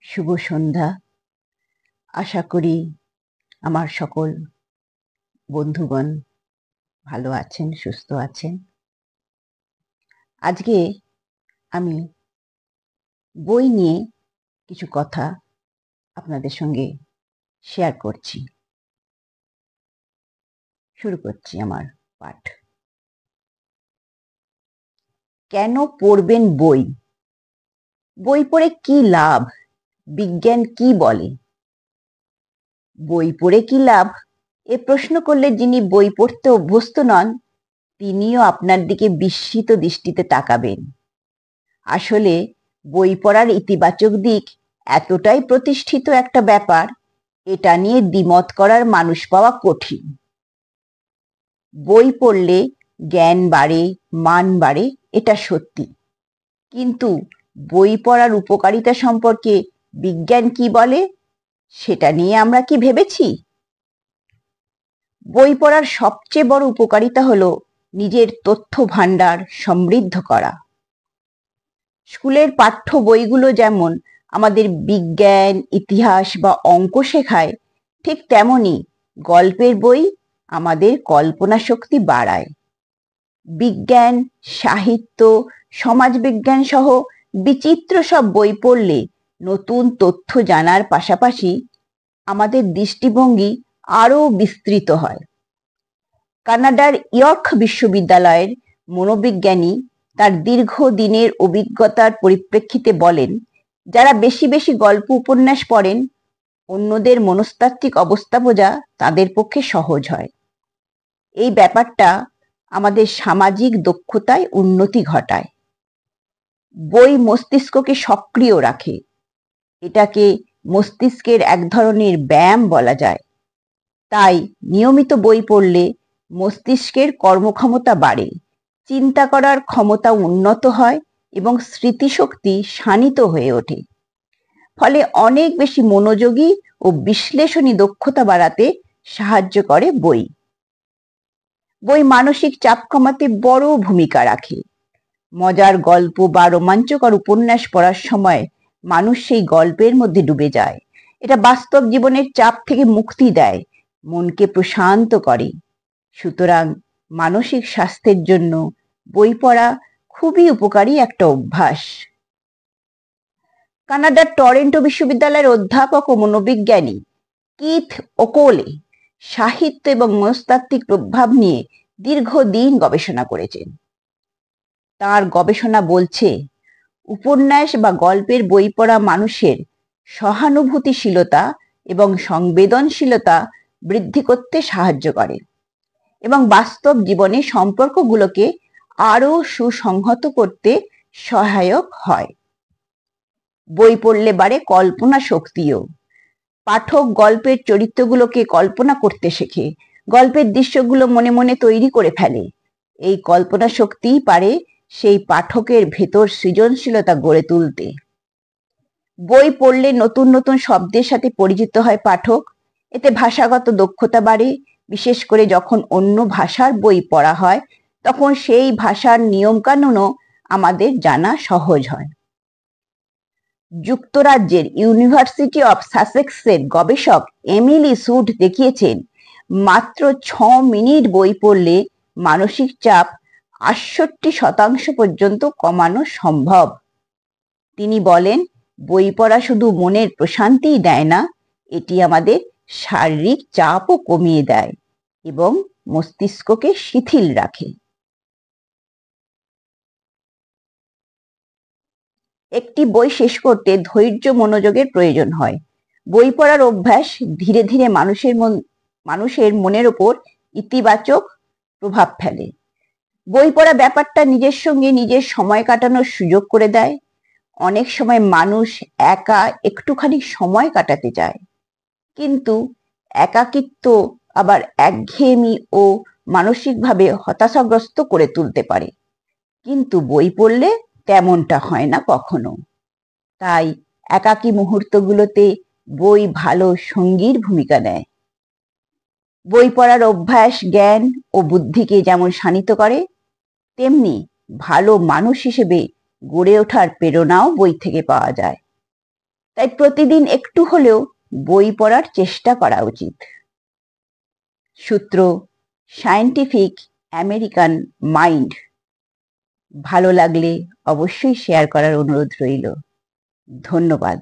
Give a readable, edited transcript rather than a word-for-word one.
শুভ সন্ধ্যা। আশা করি আমার সকল বন্ধুগণ ভালো আছেন, সুস্থ আছেন। আজকে আমি বই নিয়ে কিছু কথা আপনাদের সঙ্গে শেয়ার করছি। শুরু করছি আমার পাঠ। কেন পড়বেন বই? বই পড়ে কি লাভ? বিজ্ঞান কি বলে? বই পড়ে কি লাভ? এ প্রশ্ন করলে যিনি বই পড়তে অভ্যস্ত নন, তিনিও আপনার দিকে বিস্মিত দৃষ্টিতে তাকাবেন। আসলে বই পড়ার ইতিবাচক দিক এতটাই প্রতিষ্ঠিত একটা ব্যাপার, এটা নিয়ে দ্বিমত করার মানুষ পাওয়া কঠিন। বই পড়লে জ্ঞান বাড়ে, মান বাড়ে, এটা সত্যি। কিন্তু বই পড়ার উপকারিতা সম্পর্কে বিজ্ঞান কি বলে, সেটা নিয়ে আমরা কি ভেবেছি? বই পড়ার সবচেয়ে বড় উপকারিতা হলো নিজের তথ্য ভাণ্ডার সমৃদ্ধ করা। স্কুলের পাঠ্য বইগুলো যেমন আমাদের বিজ্ঞান, ইতিহাস বা অঙ্ক শেখায়, ঠিক তেমনি গল্পের বই আমাদের কল্পনা শক্তি বাড়ায়। বিজ্ঞান, সাহিত্য, সমাজবিজ্ঞান সহ বিচিত্র সব বই পড়লে নতুন তথ্য জানার পাশাপাশি আমাদের দৃষ্টিভঙ্গি আরও বিস্তৃত হয়। কানাডার ইয়র্ক বিশ্ববিদ্যালয়ের মনোবিজ্ঞানী তার দীর্ঘদিনের অভিজ্ঞতার পরিপ্রেক্ষিতে বলেন, যারা বেশি বেশি গল্প উপন্যাস পড়েন, অন্যদের মনস্তাত্ত্বিক অবস্থা বোঝা তাদের পক্ষে সহজ হয়। এই ব্যাপারটা আমাদের সামাজিক দক্ষতায় উন্নতি ঘটায়। বই মস্তিষ্ককে সক্রিয় রাখে। এটাকে মস্তিষ্কের এক ধরনের ব্যায়াম বলা যায়। তাই নিয়মিত বই পড়লে মস্তিষ্কের কর্মক্ষমতা বাড়ে, চিন্তা করার ক্ষমতা উন্নত হয় এবং স্মৃতিশক্তি শানিত হয়ে ওঠে। ফলে অনেক বেশি মনোযোগী ও বিশ্লেষণী দক্ষতা বাড়াতে সাহায্য করে বই। বই মানসিক চাপ কমাতে বড় ভূমিকা রাখে। মজার গল্প বা রোমাঞ্চকর উপন্যাস পড়ার সময় মানুষ সেই গল্পের মধ্যে ডুবে যায়। এটা বাস্তব জীবনের চাপ থেকে মুক্তি দেয়, মনকে প্রশান্ত করে। সুতরাং মানসিক স্বাস্থ্যের জন্য বই পড়া খুবই উপকারী একটা অভ্যাস। কানাডার টরেন্টো বিশ্ববিদ্যালয়ের অধ্যাপক ও মনোবিজ্ঞানী কিথ ওকোলে সাহিত্য এবং মনস্তাত্ত্বিক প্রভাব নিয়ে দীর্ঘদিন গবেষণা করেছেন। তার গবেষণা বলছে, উপন্যাস বা গল্পের বই পড়া মানুষের সহানুভূতিশীলতা এবং সংবেদনশীলতা বৃদ্ধি করতে সাহায্য করে এবং বাস্তব জীবনে সম্পর্কগুলোকে আরো সুসংহত করতে সহায়ক হয়। বই পড়লে বাড়ে কল্পনা শক্তিও। পাঠক গল্পের চরিত্রগুলোকে কল্পনা করতে শেখে, গল্পের দৃশ্যগুলো মনে মনে তৈরি করে ফেলে। এই কল্পনা শক্তিই পারে সেই পাঠকের ভেতর সৃজনশীলতা গড়ে তুলতে। বই পড়লে নতুন নতুন শব্দের সাথে পরিচিত হয় পাঠক। এতে ভাষাগত দক্ষতা বাড়ে। বিশেষ করে যখন অন্য ভাষার বই পড়া হয়, তখন সেই ভাষার নিয়মকানুনও আমাদের জানা সহজ হয়। যুক্তরাজ্যের ইউনিভার্সিটি অফ সাসেক্সের গবেষক এমিলি সুড দেখিয়েছেন, মাত্র 6 মিনিট বই পড়লে মানসিক চাপ 68% পর্যন্ত কমানো সম্ভব। তিনি বলেন, বই পড়া শুধু মনের প্রশান্তিই দেয় না, এটি আমাদের শারীরিক চাপও কমিয়ে দেয় এবং মস্তিষ্ককে শিথিল রাখে। একটি বই শেষ করতে ধৈর্য, মনোযোগের প্রয়োজন হয়। বই পড়ার অভ্যাস ধীরে ধীরে মানুষের মনের ওপর ইতিবাচক প্রভাব ফেলে। বই পড়া ব্যাপারটা নিজের সঙ্গে নিজের সময় কাটানোর সুযোগ করে দেয়। অনেক সময় মানুষ একা একটুখানি সময় কাটাতে চায়, কিন্তু একাকিত্ব আবার একঘেয়েমি ও মানসিকভাবে হতাশাগ্রস্ত করে তুলতে পারে। কিন্তু বই পড়লে তেমনটা হয় না কখনো। তাই একাকী মুহূর্তগুলোতে বই ভালো সঙ্গীর ভূমিকা নেয়। বই পড়ার অভ্যাস জ্ঞান ও বুদ্ধিকে যেমন শানিত করে, তেমনি ভালো মানুষ হিসেবে গড়ে ওঠার প্রেরণাও বই থেকে পাওয়া যায়। তাই প্রতিদিন একটু হলেও বই পড়ার চেষ্টা করা উচিত। সূত্র সায়েন্টিফিক আমেরিকান মাইন্ড। ভালো লাগলে অবশ্যই শেয়ার করার অনুরোধ রইল। ধন্যবাদ।